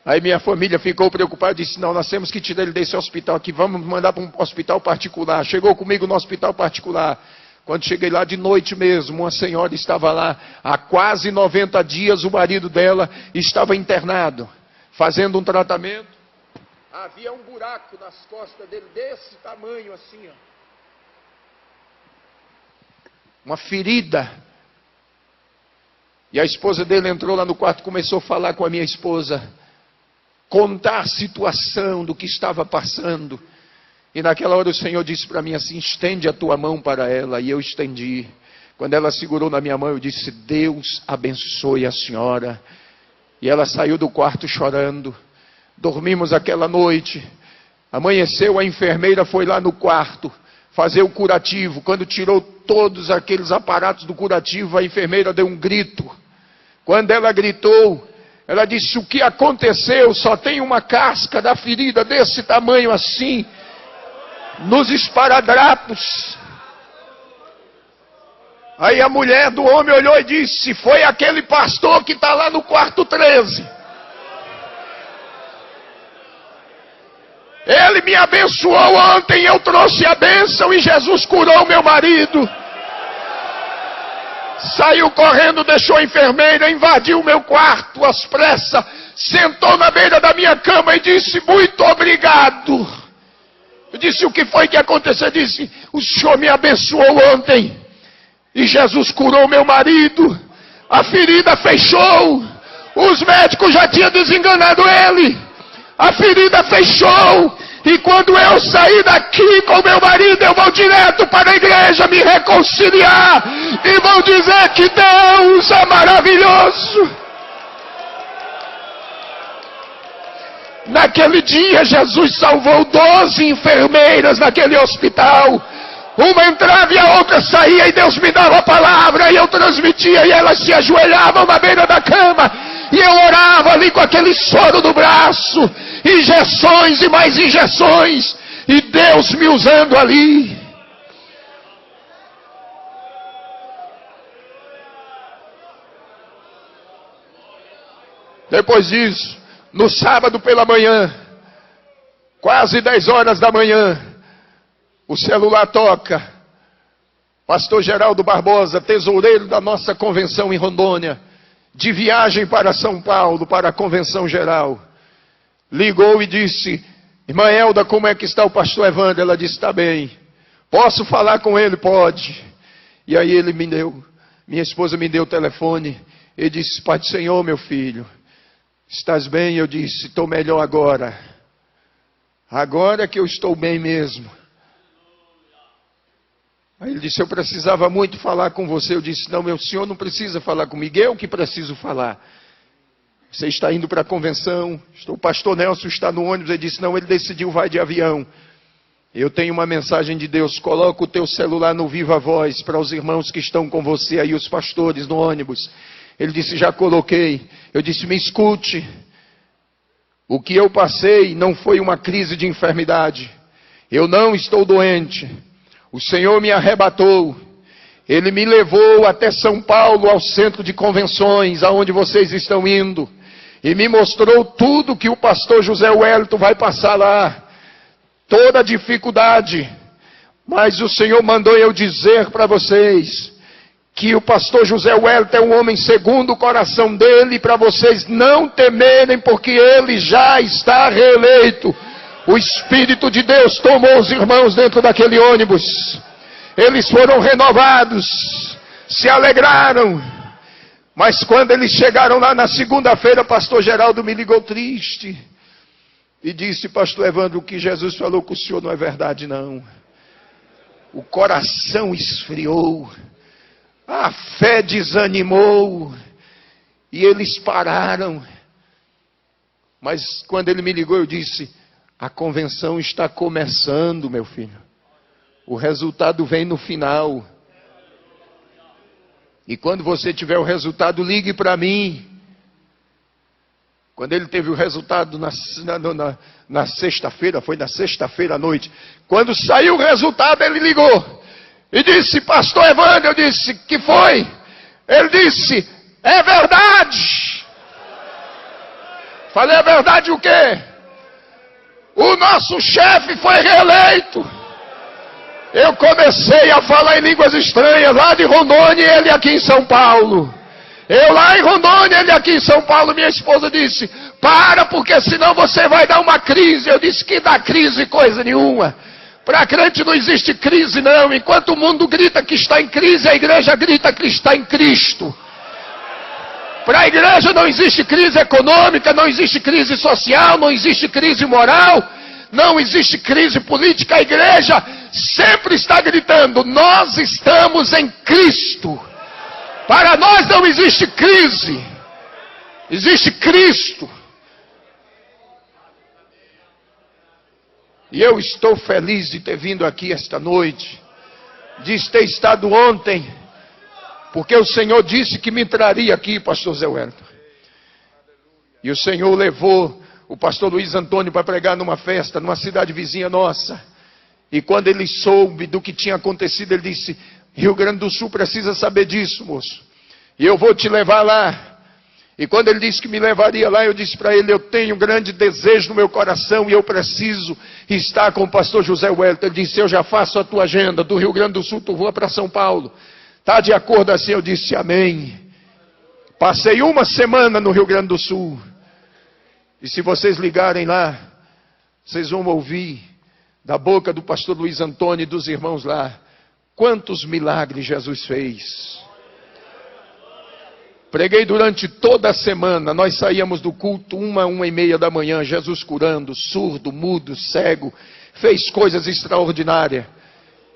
Aí minha família ficou preocupada e disse, não, nós temos que tirar ele desse hospital aqui, vamos mandar para um hospital particular. Chegou comigo no hospital particular. Quando cheguei lá de noite mesmo, uma senhora estava lá, há quase 90 dias o marido dela estava internado, fazendo um tratamento. Havia um buraco nas costas dele, desse tamanho assim, ó. Uma ferida. E a esposa dele entrou lá no quarto, começou a falar com a minha esposa, contar a situação do que estava passando. E naquela hora o Senhor disse para mim assim, estende a tua mão para ela. E eu estendi. Quando ela segurou na minha mão, eu disse, Deus abençoe a senhora. E ela saiu do quarto chorando. Dormimos aquela noite. Amanheceu, a enfermeira foi lá no quarto fazer o curativo. Quando tirou todos aqueles aparatos do curativo, a enfermeira deu um grito. Quando ela gritou, ela disse, o que aconteceu? Só tem uma casca da ferida desse tamanho assim, nos esparadrapos. Aí a mulher do homem olhou e disse, foi aquele pastor que está lá no quarto 13. Ele me abençoou ontem, eu trouxe a bênção e Jesus curou meu marido. Saiu correndo, deixou a enfermeira, invadiu o meu quarto às pressas, sentou na beira da minha cama e disse, muito obrigado. Eu disse, o que foi que aconteceu? Eu disse, o Senhor me abençoou ontem e Jesus curou meu marido. A ferida fechou. Os médicos já tinham desenganado ele. A ferida fechou. E quando eu sair daqui com meu marido, eu vou direto para a igreja me reconciliar. E vou dizer que Deus é maravilhoso. Naquele dia, Jesus salvou 12 enfermeiras naquele hospital. Uma entrava e a outra saía, e Deus me dava a palavra, e eu transmitia, e elas se ajoelhavam na beira da cama, e eu orava ali com aquele soro no braço, injeções e mais injeções, e Deus me usando ali. Depois disso, no sábado pela manhã, quase 10 horas da manhã, o celular toca. Pastor Geraldo Barbosa, tesoureiro da nossa convenção em Rondônia, de viagem para São Paulo, para a convenção geral, ligou e disse, irmã Elda, como é que está o pastor Evandro? Ela disse, está bem. Posso falar com ele? Pode. E aí ele me deu, minha esposa me deu o telefone, ele disse, Pai do Senhor, meu filho, estás bem? Eu disse, estou melhor agora. Agora que eu estou bem mesmo. Aí ele disse, eu precisava muito falar com você. Eu disse, não, meu senhor não precisa falar comigo, eu que preciso falar. Você está indo para a convenção, o pastor Nelson está no ônibus. Ele disse, não, ele decidiu, vai de avião. Eu tenho uma mensagem de Deus, coloca o teu celular no Viva Voz, para os irmãos que estão com você aí, os pastores no ônibus. Ele disse, já coloquei. Eu disse, me escute. O que eu passei não foi uma crise de enfermidade. Eu não estou doente. O Senhor me arrebatou. Ele me levou até São Paulo, ao centro de convenções, aonde vocês estão indo. E me mostrou tudo que o pastor José Wellington vai passar lá. Toda a dificuldade. Mas o Senhor mandou eu dizer para vocês que o pastor José Wellington é um homem segundo o coração dele, para vocês não temerem, porque ele já está reeleito. O Espírito de Deus tomou os irmãos dentro daquele ônibus. Eles foram renovados, se alegraram. Mas quando eles chegaram lá na segunda-feira, pastor Geraldo me ligou triste. E disse, pastor Evandro, o que Jesus falou com o senhor não é verdade não. O coração esfriou. A fé desanimou. E eles pararam. Mas quando ele me ligou, eu disse, a convenção está começando, meu filho. O resultado vem no final. E quando você tiver o resultado, ligue para mim. Quando ele teve o resultado na sexta-feira, foi na sexta-feira à noite. Quando saiu o resultado, ele ligou. E disse, pastor Evandro, eu disse, que foi? Ele disse: é verdade. Falei: é verdade o quê? O nosso chefe foi reeleito. Eu comecei a falar em línguas estranhas lá de Rondônia e ele aqui em São Paulo. Eu lá em Rondônia, ele aqui em São Paulo. Minha esposa disse: para, porque senão você vai dar uma crise. Eu disse: que dá crise coisa nenhuma. Para crente não existe crise não. Enquanto o mundo grita que está em crise, a igreja grita que está em Cristo. Para a igreja não existe crise econômica, não existe crise social, não existe crise moral, não existe crise política. A igreja sempre está gritando: nós estamos em Cristo. Para nós não existe crise, existe Cristo. E eu estou feliz de ter vindo aqui esta noite, de ter estado ontem, porque o Senhor disse que me traria aqui, pastor Zé Wellington. E o Senhor levou o pastor Luiz Antônio para pregar numa festa, numa cidade vizinha nossa. E quando ele soube do que tinha acontecido, ele disse: Rio Grande do Sul precisa saber disso, moço. E eu vou te levar lá. E quando ele disse que me levaria lá, eu disse para ele: eu tenho um grande desejo no meu coração e eu preciso estar com o pastor José Wellington. Ele disse: eu já faço a tua agenda. Do Rio Grande do Sul tu voa para São Paulo. Está de acordo assim? Eu disse: amém. Passei uma semana no Rio Grande do Sul. E se vocês ligarem lá, vocês vão ouvir da boca do pastor Luiz Antônio e dos irmãos lá quantos milagres Jesus fez. Preguei durante toda a semana. Nós saíamos do culto 1h30 da manhã, Jesus curando, surdo, mudo, cego, fez coisas extraordinárias.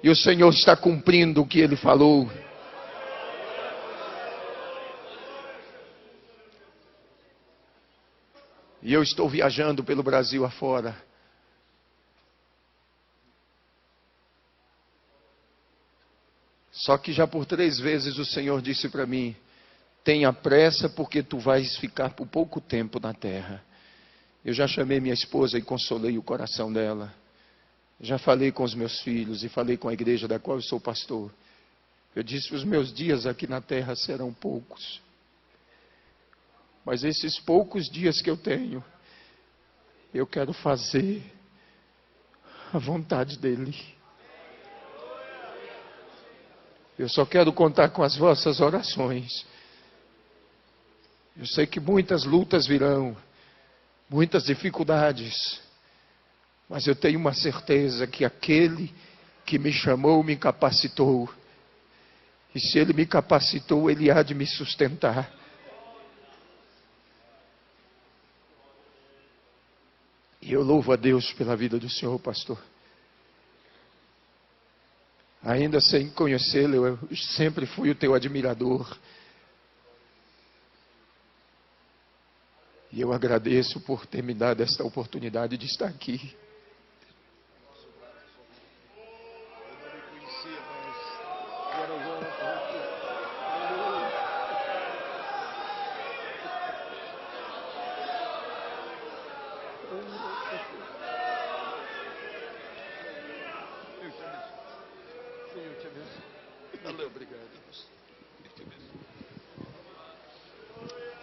E o Senhor está cumprindo o que Ele falou. E eu estou viajando pelo Brasil afora. Só que já por 3 vezes o Senhor disse para mim: tenha pressa, porque tu vais ficar por pouco tempo na terra. Eu já chamei minha esposa e consolei o coração dela. Já falei com os meus filhos e falei com a igreja da qual eu sou pastor. Eu disse: os meus dias aqui na terra serão poucos. Mas esses poucos dias que eu tenho, eu quero fazer a vontade dEle. Eu só quero contar com as vossas orações. Eu sei que muitas lutas virão, muitas dificuldades, mas eu tenho uma certeza que aquele que me chamou me capacitou. E se Ele me capacitou, Ele há de me sustentar. E eu louvo a Deus pela vida do Senhor, pastor. Ainda sem conhecê-lo, eu sempre fui o teu admirador. E eu agradeço por ter me dado esta oportunidade de estar aqui.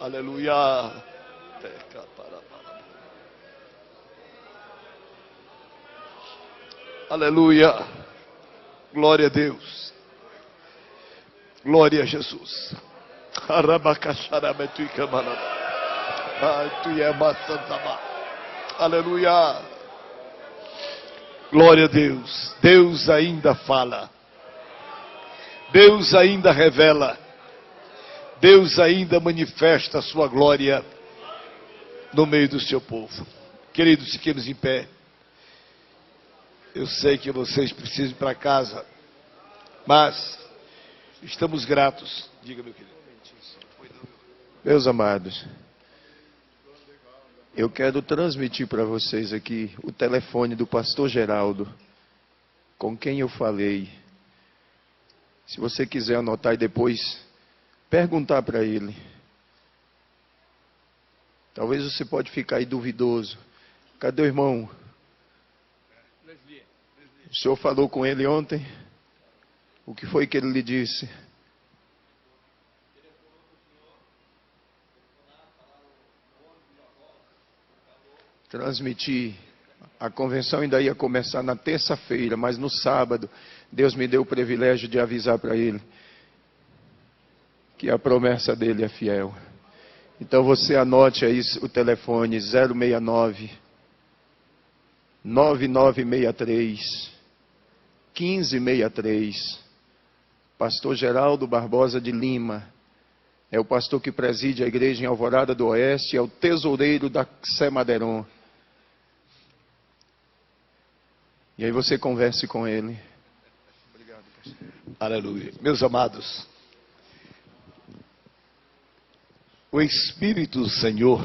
Aleluia. Aleluia. Glória a Deus. Glória a Jesus. Aleluia. Glória a Deus. Deus ainda fala. Deus ainda revela. Deus ainda manifesta a sua glória no meio do seu povo. Queridos, fiquemos em pé. Eu sei que vocês precisam ir para casa, mas estamos gratos. Diga, meu querido. Meus amados, eu quero transmitir para vocês aqui o telefone do pastor Geraldo, com quem eu falei. Se você quiser anotar e depois perguntar para ele. Talvez você pode ficar aí duvidoso. Cadê o irmão? O senhor falou com ele ontem? O que foi que ele lhe disse? transmitir. A convenção ainda ia começar na terça-feira, mas no sábado, Deus me deu o privilégio de avisar para ele que a promessa dele é fiel. Então você anote aí o telefone 069 9963 1563. Pastor Geraldo Barbosa de Lima. É o pastor que preside a igreja em Alvorada do Oeste, é o tesoureiro da Sé Madeiron. E aí você converse com ele. Obrigado, pastor. Aleluia. Meus amados, o Espírito do Senhor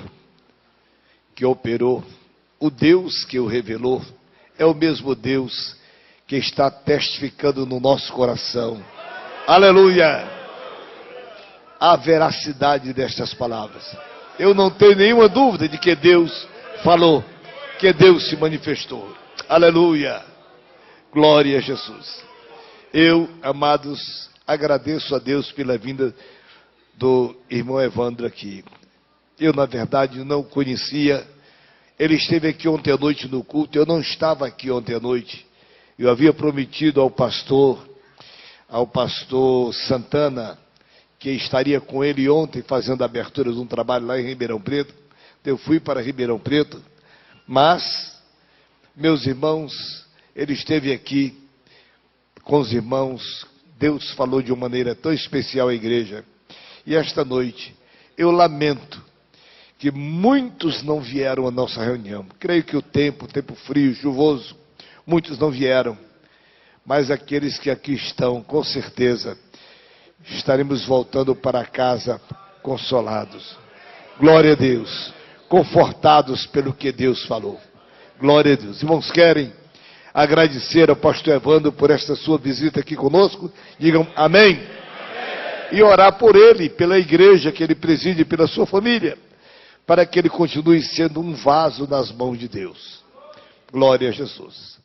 que operou, o Deus que o revelou, é o mesmo Deus que está testificando no nosso coração. Aleluia! A veracidade destas palavras. Eu não tenho nenhuma dúvida de que Deus falou, que Deus se manifestou. Aleluia! Glória a Jesus. Eu, amados, agradeço a Deus pela vinda do irmão Evandro aqui. Eu, na verdade, não o conhecia. Ele esteve aqui ontem à noite no culto. Eu não estava aqui ontem à noite. Eu havia prometido ao pastor Santana, que estaria com ele ontem fazendo a abertura de um trabalho lá em Ribeirão Preto. Eu fui para Ribeirão Preto, mas, meus irmãos, ele esteve aqui com os irmãos. Deus falou de uma maneira tão especial à igreja. E esta noite, eu lamento que muitos não vieram à nossa reunião. Creio que o tempo frio, chuvoso, muitos não vieram. Mas aqueles que aqui estão, com certeza, estaremos voltando para casa consolados. Glória a Deus. Confortados pelo que Deus falou. Glória a Deus. Irmãos, querem agradecer ao pastor Evandro por esta sua visita aqui conosco? Digam amém. E orar por ele, pela igreja que ele preside, pela sua família, para que ele continue sendo um vaso nas mãos de Deus. Glória a Jesus.